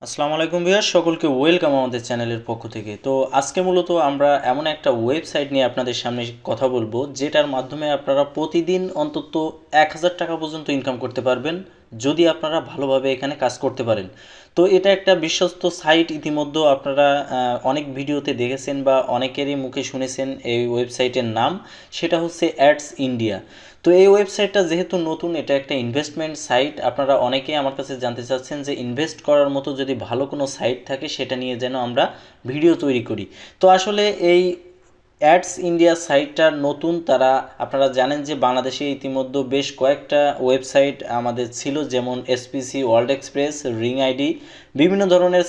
আসসালামু আলাইকুম ভিউয়ার্স, সকলকে ওয়েলকাম আমাদের চ্যানেলের পক্ষ থেকে। তো আজকে মূলত আমরা এমন একটা ওয়েবসাইট নিয়ে আপনাদের সামনে কথা বলবো যেটার মাধ্যমে আপনারা প্রতিদিন অন্তত 1000 টাকা পর্যন্ত ইনকাম করতে পারবেন যদি আপনারা ভালোভাবে এখানে কাজ করতে পারেন। তো এটা একটা বিশ্বস্ত সাইট, ইতিমধ্যে আপনারা অনেক ভিডিওতে দেখেছেন বা অনেকেরই মুখে শুনেছেন এই ওয়েবসাইটের নাম, সেটা হচ্ছে অ্যাডস ইন্ডিয়া। তো এই ওয়েবসাইটটা যেহেতু নতুন, এটা একটা ইনভেস্টমেন্ট সাইট। আপনারা অনেকেই আমার কাছে জানতে চাচ্ছেন যে ইনভেস্ট করার মতো যদি ভালো কোনো সাইট থাকে সেটা নিয়ে যেন আমরা ভিডিও তৈরি করি। তো আসলে এই অ্যাডস ইন্ডিয়া সাইটটা নতুন। আপনারা জানেন যে বাংলাদেশে ইতিমধ্যে বেশ কয়েকটা ওয়েবসাইট আমাদের ছিল, যেমন SPC, world express, ring ID, বিভিন্ন ধরনের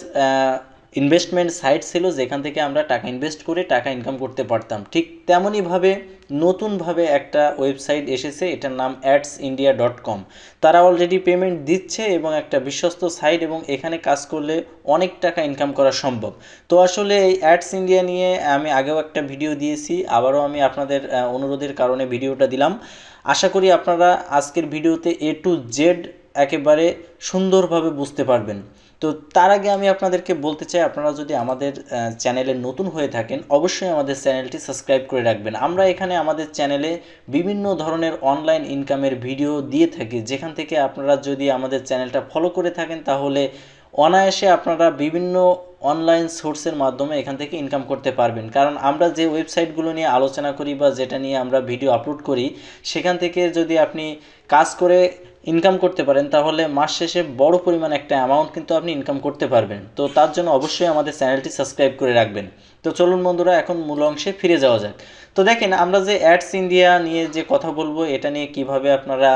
ইনভেস্টমেন্ট সাইট ছিল যেখান থেকে আমরা টাকা ইনভেস্ট করে টাকা ইনকাম করতে পারতাম। ঠিক তেমনইভাবে নতুনভাবে একটা ওয়েবসাইট এসেছে, এটার নাম adsindia.com। তারা অলরেডি পেমেন্ট দিচ্ছে এবং একটা বিশ্বস্ত সাইট, এবং এখানে কাজ করলে অনেক টাকা ইনকাম করা সম্ভব। তো আসলে এই অ্যাডস ইন্ডিয়া নিয়ে আমি আগেও একটা ভিডিও দিয়েছি, আবারও আমি আপনাদের অনুরোধের কারণে ভিডিওটা দিলাম। আশা করি আপনারা আজকের ভিডিওতে এ টু জেড একেবারে সুন্দরভাবে বুঝতে পারবেন। তো তার আগে আমি আপনাদেরকে বলতে চাই, আপনারা যদি আমাদের চ্যানেলে নতুন হয়ে থাকেন অবশ্যই আমাদের চ্যানেলটি সাবস্ক্রাইব করে রাখবেন। আমরা এখানে আমাদের চ্যানেলে বিভিন্ন ধরনের অনলাইন ইনকামের ভিডিও দিয়ে থাকি, যেখান থেকে আপনারা যদি আমাদের চ্যানেলটা ফলো করে থাকেন তাহলে অনায়াসে আপনারা বিভিন্ন অনলাইন সোর্সের মাধ্যমে এখান থেকে ইনকাম করতে পারবেন। কারণ আমরা যে ওয়েবসাইটগুলো নিয়ে আলোচনা করি বা যেটা নিয়ে আমরা ভিডিও আপলোড করি, সেখান থেকে যদি আপনি কাজ করে ইনকাম করতে পারেন তাহলে মাস শেষে বড় পরিমাণ একটা অ্যামাউন্ট কিন্তু আপনি ইনকাম করতে পারবেন। তো তার জন্য অবশ্যই আমাদের চ্যানেলটি সাবস্ক্রাইব করে রাখবেন। তো চলুন বন্ধুরা, এখন মূল অংশে ফিরে যাওয়া যাক। তো দেখেন, আমরা যে অ্যাডস ইন্ডিয়া নিয়ে যে কথা বলবো, এটা নিয়ে কিভাবে আপনারা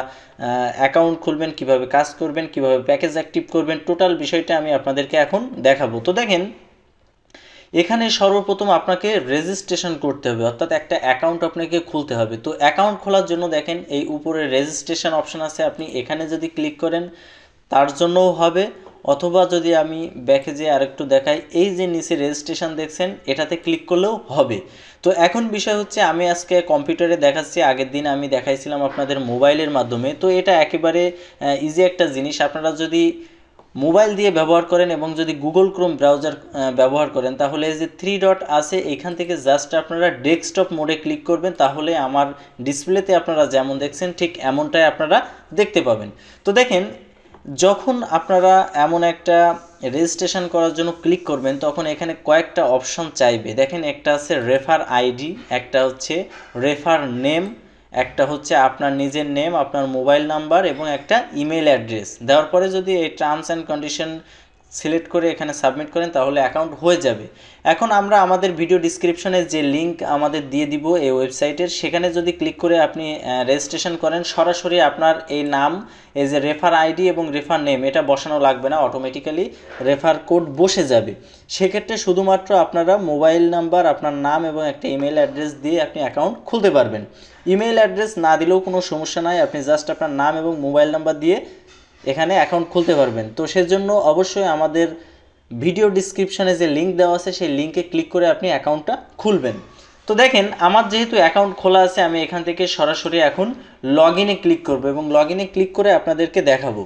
অ্যাকাউন্ট খুলবেন, কিভাবে কাজ করবেন, কিভাবে প্যাকেজ অ্যাক্টিভ করবেন, টোটাল বিষয়টা আমি আপনাদেরকে এখন দেখাবো। তো দেখেন, এখানে সর্বপ্রথম আপনাকে রেজিস্ট্রেশন করতে হবে, অর্থাৎ একটা অ্যাকাউন্ট আপনাকে খুলতে হবে। তো অ্যাকাউন্ট খোলার জন্য দেখেন এই উপরে রেজিস্ট্রেশন অপশন আছে, আপনি এখানে যদি ক্লিক করেন তার জন্যও হবে, অথবা যদি আমি ব্যাকে যেয়ে আরেকটু দেখাই, এই যে নিচে রেজিস্ট্রেশন দেখছেন এটাতে ক্লিক করলেও হবে। তো এখন বিষয় হচ্ছে, আমি আজকে কম্পিউটারে দেখাচ্ছি, আগের দিন আমি দেখাইছিলাম আপনাদের মোবাইলের মাধ্যমে। তো এটা একেবারে ইজি একটা জিনিস। আপনারা যদি মোবাইল দিয়ে ব্যবহার করেন এবং যদি গুগল ক্রোম ব্রাউজার ব্যবহার করেন তাহলে এই যে 3 ডট আছে এখান থেকে জাস্ট আপনারা ডেস্কটপ মোডে ক্লিক করবেন, তাহলে আমার ডিসপ্লেতে আপনারা যেমন দেখছেন ঠিক এমনটাই আপনারা দেখতে পাবেন। তো দেখেন, যখন আপনারা এমন একটা রেজিস্ট্রেশন করার জন্য ক্লিক করবেন তখন এখানে কয়েকটা অপশন চাইবে। দেখেন, একটা আছে রেফার আইডি, একটা হচ্ছে রেফার নেম, একটা হচ্ছে আপনার নিজের নেম, আপনার মোবাইল নাম্বার এবং একটা ইমেল অ্যাড্রেস। দেওয়ার পরে যদি এই টার্মস অ্যান্ড কন্ডিশন সিলেক্ট করে এখানে সাবমিট করেন তাহলে অ্যাকাউন্ট হয়ে যাবে। এখন আমরা আমাদের ভিডিও ডিসক্রিপশনে যে লিঙ্ক আমাদের দিয়ে দিব এই ওয়েবসাইটের, সেখানে যদি ক্লিক করে আপনি রেজিস্ট্রেশন করেন, সরাসরি আপনার এই নাম, এই যে রেফার আইডি এবং রেফার নেম, এটা বসানো লাগবে না, অটোমেটিক্যালি রেফার কোড বসে যাবে। সেক্ষেত্রে শুধুমাত্র আপনারা মোবাইল নাম্বার, আপনার নাম এবং একটা ইমেল অ্যাড্রেস দিয়ে আপনি অ্যাকাউন্ট খুলতে পারবেন। ইমেল অ্যাড্রেস না দিলেও কোনো সমস্যা নাই, আপনি জাস্ট আপনার নাম এবং মোবাইল নাম্বার দিয়ে এখানে অ্যাকাউন্ট খুলতে পারবেন। তো সেজন্য অবশ্যই আমাদের ভিডিও ডিসক্রিপশনে যে লিঙ্ক দেওয়া আছে সেই লিঙ্কে ক্লিক করে আপনি অ্যাকাউন্টটা খুলবেন। তো দেখেন, আমার যেহেতু অ্যাকাউন্ট খোলা আছে আমি এখান থেকে সরাসরি এখন লগ ইনে ক্লিক করব এবং লগ ইনে ক্লিক করে আপনাদেরকে দেখাবো।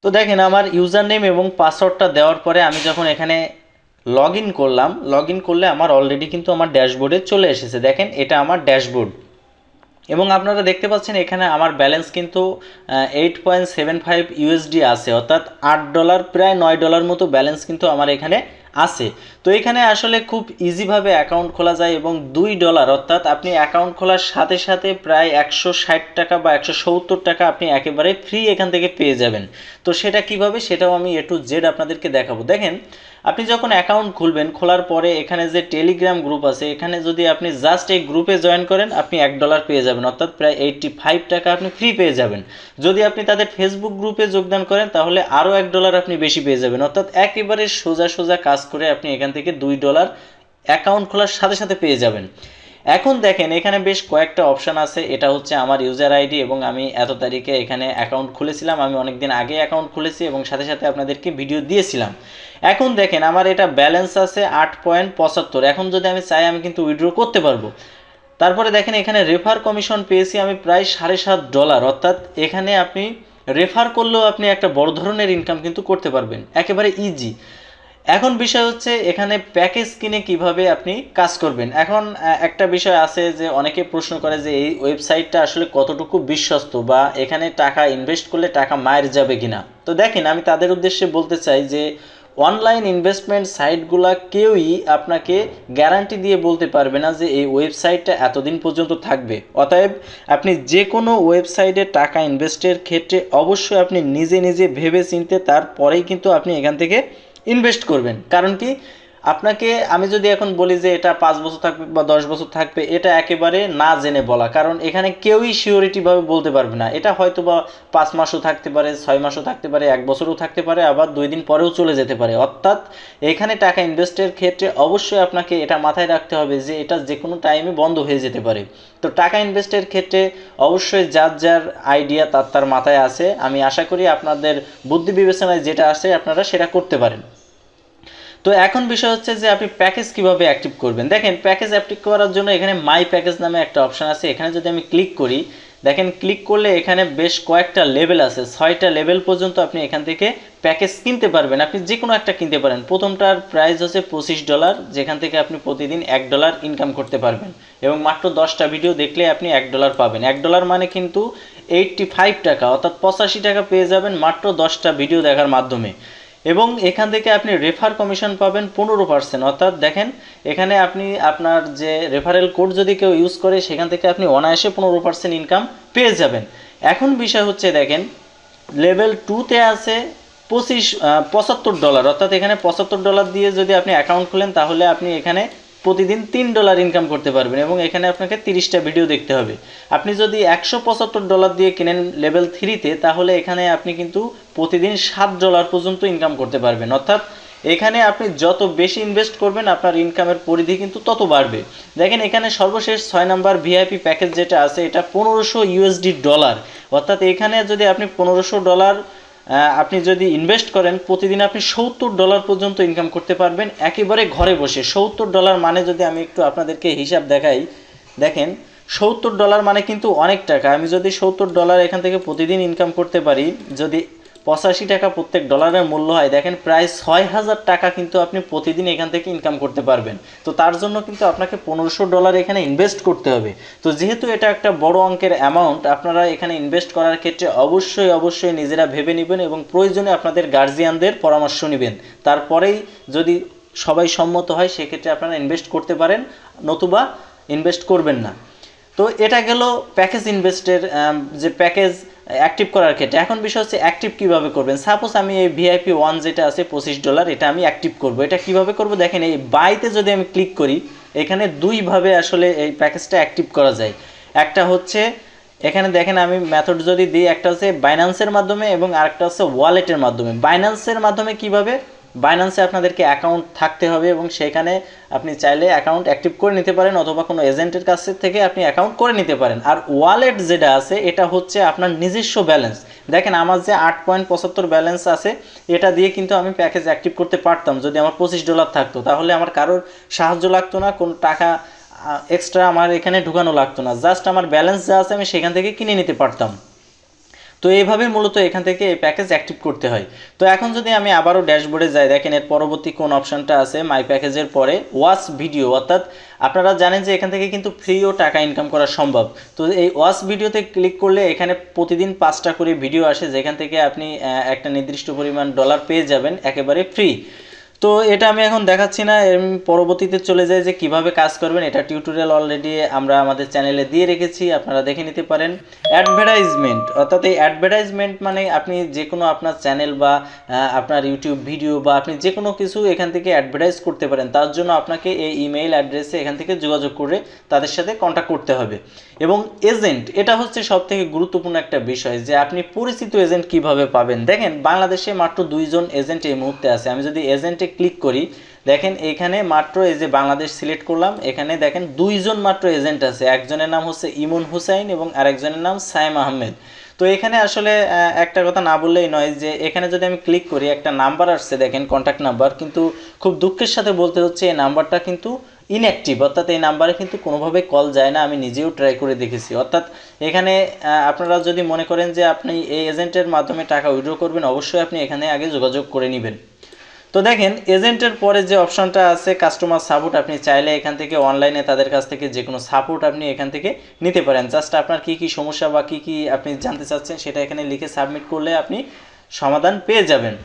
তো দেখেন, আমার ইউজার নেম এবং পাসওয়ার্ডটা দেওয়ার পরে আমি যখন এখানে লগ ইন করলাম, লগ ইন করলে আমার অলরেডি কিন্তু আমার ড্যাশবোর্ডে চলে এসেছে। দেখেন, এটা আমার ড্যাশবোর্ড এবং আপনারা দেখতে পাচ্ছেন এখানে আমার ব্যালেন্স কিন্তু 8.75 ইউএসডি আছে, অর্থাৎ $8, প্রায় $9 মতো ব্যালেন্স কিন্তু আমার এখানে আছে। তো এখানে আসলে খুব ইজিভাবে অ্যাকাউন্ট খোলা যায় এবং $2, অর্থাৎ আপনি অ্যাকাউন্ট খোলার সাথে সাথে প্রায় 160 টাকা বা 170 টাকা আপনি একেবারে ফ্রি এখান থেকে পেয়ে যাবেন। তো সেটা কিভাবে, সেটাও আমি এ টু জেড আপনাদেরকে দেখাবো। দেখেন, আপনি যখন অ্যাকাউন্ট খুলবেন, খোলার পরে এখানে যে টেলিগ্রাম গ্রুপ আছে, এখানে যদি আপনি জাস্ট এই গ্রুপে জয়েন করেন আপনি $1 পেয়ে যাবেন, অর্থাৎ প্রায় 85 টাকা আপনি ফ্রি পেয়ে যাবেন। যদি আপনি তাদের ফেসবুক গ্রুপে যোগদান করেন তাহলে আরও $1 আপনি বেশি পেয়ে যাবেন, অর্থাৎ একেবারে সোজা সোজা কাজ করে আপনি এখান থেকে $2 অ্যাকাউন্ট খোলার সাথে সাথে পেয়ে যাবেন। এখন দেখেন, এখানে বেশ কয়েকটা অপশান আছে। এটা হচ্ছে আমার ইউজার আইডি এবং আমি এত তারিখে এখানে অ্যাকাউন্ট খুলেছিলাম, আমি অনেক দিন আগে অ্যাকাউন্ট খুলেছি এবং সাথে সাথে আপনাদেরকে ভিডিও দিয়েছিলাম। এখন দেখেন, আমার এটা ব্যালেন্স আছে 8.75। এখন যদি আমি চাই আমি কিন্তু উইথড্র করতে পারবো। তারপরে দেখেন, এখানে রেফার কমিশন পেয়েছি আমি প্রায় $7.5, অর্থাৎ এখানে আপনি রেফার করলেও আপনি একটা বড় ধরনের ইনকাম কিন্তু করতে পারবেন, একেবারে ইজি। এখন বিষয় হচ্ছে এখানে প্যাকেজ কিনে কিভাবে আপনি কাজ করবেন। এখন একটা বিষয় আছে যে অনেকে প্রশ্ন করে যে এই ওয়েবসাইটটা আসলে কতটুকু বিশ্বস্ত বা এখানে টাকা ইনভেস্ট করলে টাকা মায়ের যাবে কিনা। তো দেখেন, আমি তাদের উদ্দেশ্যে বলতে চাই যে অনলাইন ইনভেস্টমেন্ট সাইটগুলা কেউই আপনাকে গ্যারান্টি দিয়ে বলতে পারবে না যে এই ওয়েবসাইটটা এতদিন পর্যন্ত থাকবে। অতএব আপনি যে কোনো ওয়েবসাইটে টাকা ইনভেস্টের ক্ষেত্রে অবশ্যই আপনি নিজে নিজে ভেবে চিনতে তারপরেই কিন্তু আপনি এখান থেকে ইনভেস্ট করবেন। কারণ কি, আপনাকে আমি যদি এখন বলি যে এটা 5 বছর থাকবে বা 10 বছর থাকবে, এটা একেবারে না জেনে বলা, কারণ এখানে কেউই শিওরিটিভাবে বলতে পারবে না। এটা হয়তো বা 5 মাসও থাকতে পারে, 6 মাসও থাকতে পারে, 1 বছরও থাকতে পারে, আবার 2 দিন পরেও চলে যেতে পারে। অর্থাৎ এখানে টাকা ইনভেস্টের ক্ষেত্রে অবশ্যই আপনাকে এটা মাথায় রাখতে হবে যে এটা যে কোনো টাইমে বন্ধ হয়ে যেতে পারে। তো টাকা ইনভেস্টের ক্ষেত্রে অবশ্যই যার যার আইডিয়া তার মাথায় আছে। আমি আশা করি আপনাদের বুদ্ধি বিবেচনায় যেটা আছে আপনারা সেটা করতে পারেন। তো এখন বিষয় হচ্ছে যে আপনি প্যাকেজ কিভাবে অ্যাক্টিভ করবেন। দেখেন, প্যাকেজ অ্যাক্টিভ করার জন্য এখানে মাই প্যাকেজ নামে একটা অপশান আছে। এখানে যদি আমি ক্লিক করি, দেখেন ক্লিক করলে এখানে বেশ কয়েকটা লেভেল আছে, 6টা লেভেল পর্যন্ত আপনি এখান থেকে প্যাকেজ কিনতে পারবেন। আপনি যে কোনো একটা কিনতে পারেন। প্রথমটার প্রাইস হচ্ছে $25, যেখান থেকে আপনি প্রতিদিন $1 ইনকাম করতে পারবেন এবং মাত্র 10টা ভিডিও দেখলে আপনি $1 পাবেন। $1 মানে কিন্তু 85 টাকা, অর্থাৎ 85 টাকা পেয়ে যাবেন মাত্র 10টা ভিডিও দেখার মাধ্যমে। এবং এখান থেকে আপনি রেফার কমিশন পাবেন 15%। অর্থাৎ দেখেন, এখানে আপনি আপনার যে রেফারেল কোড যদি কেউ ইউজ করে সেখান থেকে আপনি অনায়াসে 15% ইনকাম পেয়ে যাবেন। এখন বিষয় হচ্ছে দেখেন, লেভেল 2তে আছে $75। অর্থাৎ এখানে $75 দিয়ে যদি আপনি অ্যাকাউন্ট খুলেন তাহলে আপনি এখানে প্রতিদিন $3 ইনকাম করতে পারবেন এবং এখানে আপনাকে 30টা ভিডিও দেখতে হবে। আপনি যদি $175 দিয়ে কিনেন লেভেল 3তে, তাহলে এখানে আপনি কিন্তু প্রতিদিন $7 পর্যন্ত ইনকাম করতে পারবেন। অর্থাৎ এখানে আপনি যত বেশি ইনভেস্ট করবেন আপনার ইনকামের পরিধি কিন্তু তত বাড়বে। দেখেন, এখানে সর্বশেষ 6 নাম্বার ভিআইপি প্যাকেজ যেটা আছে এটা $1500। অর্থাৎ এখানে যদি আপনি $1500 আপনি যদি ইনভেস্ট করেন, প্রতিদিন আপনি $70 পর্যন্ত ইনকাম করতে পারবেন একেবারে ঘরে বসে। $70 মানে যদি আমি একটু আপনাদেরকে হিসাব দেখাই, দেখেন $70 মানে কিন্তু অনেক টাকা। আমি যদি $70 এখান থেকে প্রতিদিন ইনকাম করতে পারি, যদি 85 টাকা প্রত্যেক ডলারের মূল্য হয়, দেখেন প্রায় 6000 টাকা কিন্তু আপনি প্রতিদিন এখান থেকে ইনকাম করতে পারবেন। তো তার জন্য কিন্তু আপনাকে $1500 এখানে ইনভেস্ট করতে হবে। তো যেহেতু এটা একটা বড় অঙ্কের অ্যামাউন্ট, আপনারা এখানে ইনভেস্ট করার ক্ষেত্রে অবশ্যই নিজেরা ভেবে নেবেন এবং প্রয়োজনে আপনাদের গার্জিয়ানদের পরামর্শ নেবেন। তারপরেই যদি সবাই সম্মত হয় সেক্ষেত্রে আপনারা ইনভেস্ট করতে পারেন, নতুবা ইনভেস্ট করবেন না। তো এটা গেল প্যাকেজ ইনভেস্টের যে প্যাকেজ অ্যাক্টিভ করার ক্ষেত্রে। এখন বিষয় হচ্ছে অ্যাক্টিভ কিভাবে করবেন। সাপোজ আমি এই ভিআইপি 1 যেটা আছে $25, এটা আমি অ্যাক্টিভ করব। এটা কিভাবে করব, দেখেন এই বাইতে যদি আমি ক্লিক করি, এখানে দুইভাবে আসলে এই প্যাকেজটা অ্যাক্টিভ করা যায়। একটা হচ্ছে এখানে দেখেন আমি মেথড যদি দিই, একটা হচ্ছে বাইন্যান্সের মাধ্যমে এবং আরেকটা হচ্ছে ওয়ালেটের মাধ্যমে। বাইন্যান্সের মাধ্যমে কিভাবে, বাইন্যান্সে আপনাদেরকে অ্যাকাউন্ট থাকতে হবে এবং সেখানে আপনি চাইলে অ্যাকাউন্ট অ্যাক্টিভ করে নিতে পারেন অথবা কোনো এজেন্টের কাছ থেকে আপনি অ্যাকাউন্ট করে নিতে পারেন। আর ওয়ালেট যেটা আছে এটা হচ্ছে আপনার নিজস্ব ব্যালেন্স। দেখেন আমার যে 8.75 ব্যালেন্স আছে, এটা দিয়ে কিন্তু আমি প্যাকেজ অ্যাক্টিভ করতে পারতাম যদি আমার $25 থাকতো। তাহলে আমার কারোর সাহায্য লাগতো না, কোনো টাকা এক্সট্রা আমার এখানে ঢুকানো লাগতো না। জাস্ট আমার ব্যালেন্স যা আছে আমি সেখান থেকে কিনে নিতে পারতাম। তো এইভাবে মূলত এখান থেকে এই প্যাকেজ অ্যাক্টিভ করতে হয়। তো এখন যদি আমি আবারও ড্যাশবোর্ডে যাই, দেখেন এর পরবর্তী কোন অপশানটা আছে, মাই প্যাকেজের পরে ওয়াচ ভিডিও। অর্থাৎ আপনারা জানেন যে এখান থেকে কিন্তু ফ্রিও টাকা ইনকাম করা সম্ভব। তো এই ওয়াচ ভিডিওতে ক্লিক করলে এখানে প্রতিদিন 5টা করে ভিডিও আসে, যেখান থেকে আপনি একটা নির্দিষ্ট পরিমাণ ডলার পেয়ে যাবেন একেবারে ফ্রি। তো এটা আমি এখন দেখাচ্ছি না, পরবর্তীতে চলে যায় যে কিভাবে কাজ করবেন। এটা টিউটোরিয়াল অলরেডি আমরা আমাদের চ্যানেলে দিয়ে রেখেছি, আপনারা দেখে নিতে পারেন। অ্যাডভার্টাইজমেন্ট, অর্থাৎ এই অ্যাডভার্টাইজমেন্ট মানে আপনি যে কোনো আপনার চ্যানেল বা আপনার ইউটিউব ভিডিও বা আপনি যে কোনো কিছু এখান থেকে অ্যাডভার্টাইজ করতে পারেন। তার জন্য আপনাকে এই ইমেইল অ্যাড্রেসে এখান থেকে যোগাযোগ করে তাদের সাথে কন্ট্যাক্ট করতে হবে। এবং এজেন্ট, এটা হচ্ছে সবথেকে গুরুত্বপূর্ণ একটা বিষয় যে আপনি পরিচিত এজেন্ট কিভাবে পাবেন। দেখেন বাংলাদেশে মাত্র 2 জন এজেন্ট এই মুহূর্তে আছে। আমি যদি এজেন্টে ক্লিক করি, দেখেন এখানে মাত্র এই যে বাংলাদেশ সিলেক্ট করলাম, এখানে দেখেন 2 জন মাত্র এজেন্ট আছে। একজনের নাম হচ্ছে ইমন হুসাইন এবং আরেকজনের নাম সাইম আহমেদ। তো এখানে আসলে একটা কথা না বললেই নয় যে এখানে যদি আমি ক্লিক করি একটা নাম্বার আসছে, দেখেন কন্ট্যাক্ট নাম্বার, কিন্তু খুব দুঃখের সাথে বলতে হচ্ছে এই নাম্বারটা কিন্তু ইনঅ্যাক্টিভ, অর্থাৎ এই নাম্বারে কিন্তু কোনোভাবে কল যায় না, আমি নিজেও ট্রাই করে দেখেছি। অর্থাৎ এখানে আপনারা যদি মনে করেন যে আপনি এই এজেন্টের মাধ্যমে টাকা উইথড্র করবেন, অবশ্যই আপনি এখানে আগে যোগাযোগ করে নেবেন। তো দেখেন এজেন্টের পরে যে অপশনটা আছে কাস্টমার সাপোর্ট, আপনি চাইলে এখান থেকে অনলাইনে তাদের কাছ থেকে যে কোনো সাপোর্ট আপনি এখান থেকে নিতে পারেন। জাস্ট আপনার কী কী সমস্যা বা কী কী আপনি জানতে চাচ্ছেন সেটা এখানে লিখে সাবমিট করলে আপনি সমাধান পেয়ে যাবেন।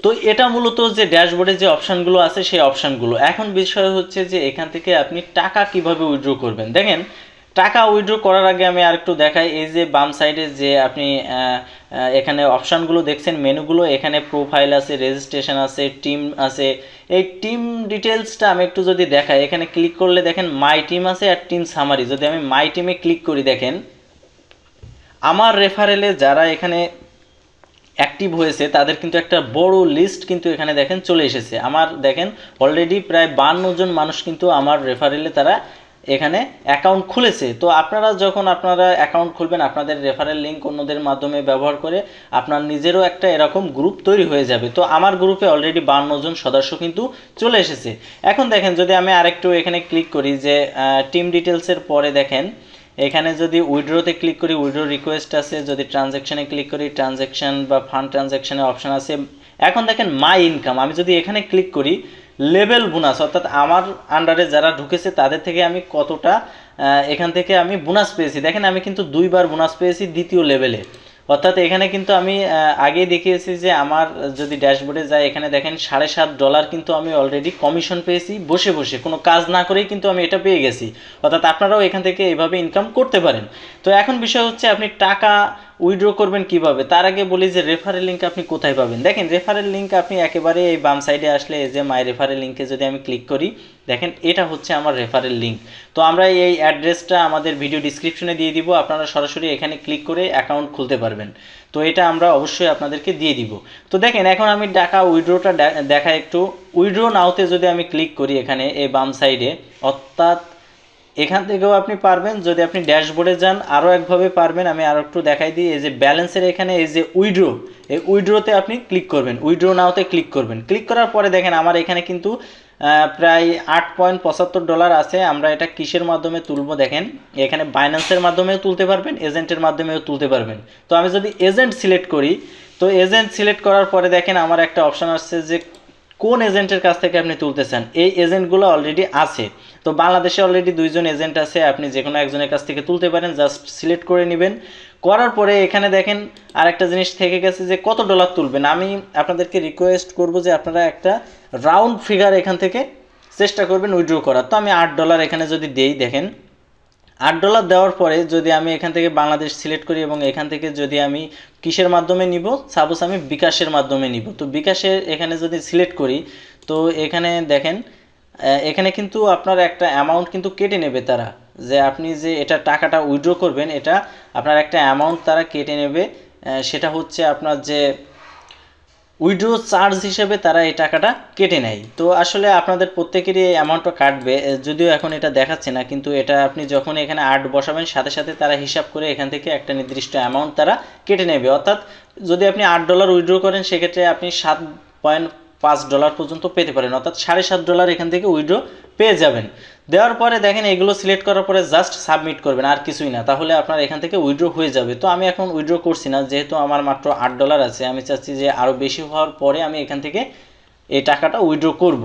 তো এটা মূলত যে ড্যাশবোর্ডে যে অপশানগুলো আছে সেই অপশানগুলো। এখন বিষয় হচ্ছে যে এখান থেকে আপনি টাকা কিভাবে উইথড্র করবেন। দেখেন টাকা উইথড্র করার আগে আমি আরেকটু দেখাই, এই যে বাম সাইডে যে আপনি এখানে অপশানগুলো দেখছেন, মেনুগুলো, এখানে প্রোফাইল আছে, রেজিস্ট্রেশন আছে, টিম আছে। এই টিম ডিটেলসটা আমি একটু যদি দেখাই, এখানে ক্লিক করলে দেখেন মাই টিম আছে আর টিম সামারি। যদি আমি মাই টিমে ক্লিক করি, দেখেন আমার রেফারেলে যারা এখানে অ্যাক্টিভ হয়েছে তাদের কিন্তু একটা বড় লিস্ট কিন্তু এখানে দেখেন চলে এসেছে। আমার দেখেন অলরেডি প্রায় 52 জন মানুষ কিন্তু আমার রেফারেলে তারা এখানে অ্যাকাউন্ট খুলেছে। তো আপনারা যখন আপনারা অ্যাকাউন্ট খুলবেন, আপনাদের রেফারেল লিঙ্ক অন্যদের মাধ্যমে ব্যবহার করে আপনার নিজেরও একটা এরকম গ্রুপ তৈরি হয়ে যাবে। তো আমার গ্রুপে অলরেডি 52 জন সদস্য কিন্তু চলে এসেছে। এখন দেখেন যদি আমি আরেকটু এখানে ক্লিক করি যে টিম ডিটেলসের পরে দেখেন এখানে যদি উইথড্রোতে ক্লিক করি, উইথড্রো রিকোয়েস্ট আছে, যদি ট্রানজ্যাকশানে ক্লিক করি ট্রানজ্যাকশান বা ফান্ড ট্রানজ্যাকশানের অপশান আছে। এখন দেখেন মাই ইনকাম, আমি যদি এখানে ক্লিক করি লেভেল বোনাস, অর্থাৎ আমার আন্ডারে যারা ঢুকেছে তাদের থেকে আমি কতটা এখান থেকে আমি বোনাস পেয়েছি। দেখেন আমি কিন্তু 2বার বোনাস পেয়েছি দ্বিতীয় লেভেলে। অর্থাৎ এখানে কিন্তু আমি আগে দেখিয়েছি যে আমার যদি ড্যাশবোর্ডে যাই, এখানে দেখেন $7.5 কিন্তু আমি অলরেডি কমিশন পেয়েছি বসে বসে, কোনো কাজ না করেই কিন্তু আমি এটা পেয়ে গেছি। অর্থাৎ আপনারাও এখান থেকে এইভাবে ইনকাম করতে পারেন। তো এখন বিষয় হচ্ছে আপনি টাকা উইথড্র করবেন কিভাবে। তার আগে বলি যে রেফারেল লিঙ্ক আপনি কোথায় পাবেন। দেখেন রেফারেল লিঙ্ক আপনি একেবারে এই বাম সাইডে আসলে এই যে মাই রেফারেল লিঙ্কে যদি আমি ক্লিক করি, দেখেন এটা হচ্ছে আমার রেফারেল লিঙ্ক। তো আমরা এই অ্যাড্রেসটা আমাদের ভিডিও ডিসক্রিপশনে দিয়ে দিব, আপনারা সরাসরি এখানে ক্লিক করে অ্যাকাউন্ট খুলতে পারবেন। তো এটা আমরা অবশ্যই আপনাদেরকে দিয়ে দিব। তো দেখেন এখন আমি টাকা উইথড্রটা দেখাই একটু। উইথড্র নাওতে যদি আমি ক্লিক করি এখানে এই বাম সাইডে, অর্থাৎ এখান থেকেও আপনি পারবেন। যদি আপনি ড্যাশবোর্ডে যান আরও একভাবে পারবেন, আমি আরও একটু দেখাই দিই। এই যে ব্যালেন্সের এখানে এই যে উইথড্র, এই উইথড্রতে আপনি ক্লিক করবেন, উইথড্র নাওতে ক্লিক করবেন। ক্লিক করার পরে দেখেন আমার এখানে কিন্তু প্রায় $8.75 আছে। আমরা এটা কিসের মাধ্যমে তুলব, দেখেন এখানে বাইন্যান্সের মাধ্যমেও তুলতে পারবেন, এজেন্টের মাধ্যমেও তুলতে পারবেন। তো আমি যদি এজেন্ট সিলেক্ট করি, তো এজেন্ট সিলেক্ট করার পরে দেখেন আমার একটা অপশান আসছে যে কোন এজেন্টের কাছ থেকে আপনি তুলতে চান। এই এজেন্টগুলো অলরেডি আছে। তো বাংলাদেশে অলরেডি 2 জন এজেন্ট আছে, আপনি যে কোনো একজনের কাছ থেকে তুলতে পারেন। জাস্ট সিলেক্ট করে নেবেন। করার পরে এখানে দেখেন আরেকটা জিনিস থেকে গেছে যে কত ডলার তুলবেন। আমি আপনাদেরকে রিকোয়েস্ট করব যে আপনারা একটা রাউন্ড ফিগার এখান থেকে চেষ্টা করবেন উইথড্র করার। তো আমি $8 এখানে যদি দেই, দেখেন $8 দেওয়ার পরে যদি আমি এখান থেকে বাংলাদেশ সিলেক্ট করি এবং এখান থেকে যদি আমি কিসের মাধ্যমে নিব, সাপোজ আমি বিকাশের মাধ্যমে নিব। তো বিকাশের এখানে যদি সিলেক্ট করি, তো এখানে দেখেন এখানে কিন্তু আপনার একটা অ্যামাউন্ট কিন্তু কেটে নেবে তারা, যে আপনি যে এটা টাকাটা উইথড্র করবেন এটা আপনার একটা অ্যামাউন্ট তারা কেটে নেবে। সেটা হচ্ছে আপনার যে উইথড্র চার্জ হিসেবে তারা এই টাকাটা কেটে নেয়। তো আসলে আপনাদের প্রত্যেকেরই এই অ্যামাউন্টটা কাটবে, যদিও এখন এটা দেখাচ্ছে না, কিন্তু এটা আপনি যখন এখানে 8 বসাবেন সাথে সাথে তারা হিসাব করে এখান থেকে একটা নির্দিষ্ট অ্যামাউন্ট তারা কেটে নেবে। অর্থাৎ যদি আপনি $8 উইথড্র করেন সেক্ষেত্রে আপনি $7.5 পর্যন্ত পেতে পারেন, অর্থাৎ $7.5 এখান থেকে উইথড্র পেয়ে যাবেন। দেওয়ার পরে দেখেন এগুলো সিলেক্ট করার পরে জাস্ট সাবমিট করবেন, আর কিছুই না, তাহলে আপনার এখান থেকে উইথড্র হয়ে যাবে। তো আমি এখন উইথড্র করছি না, যেহেতু আমার মাত্র $8 আছে। আমি চাচ্ছি যে আরও বেশি হওয়ার পরে আমি এখান থেকে এই টাকাটা উইথড্র করব।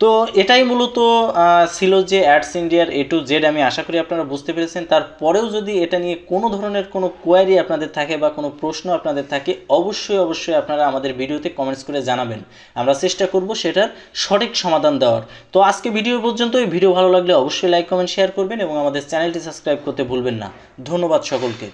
তো এটাই মূলত ছিল যে অ্যাডস ইন্ডিয়ার A to Z। আমি আশা করি আপনারা বুঝতে পেরেছেন। তারপরেও যদি এটা নিয়ে কোনো ধরনের কোনো কোয়ারি আপনাদের থাকে বা কোনো প্রশ্ন আপনাদের থাকে, অবশ্যই আপনারা আমাদের ভিডিওতে কমেন্টস করে জানাবেন। আমরা চেষ্টা করব সেটার সঠিক সমাধান দেওয়ার। তো আজকে ভিডিও পর্যন্ত। এই ভিডিও ভালো লাগলে অবশ্যই লাইক কমেন্ট শেয়ার করবেন এবং আমাদের চ্যানেলটি সাবস্ক্রাইব করতে ভুলবেন না। ধন্যবাদ সকলকে।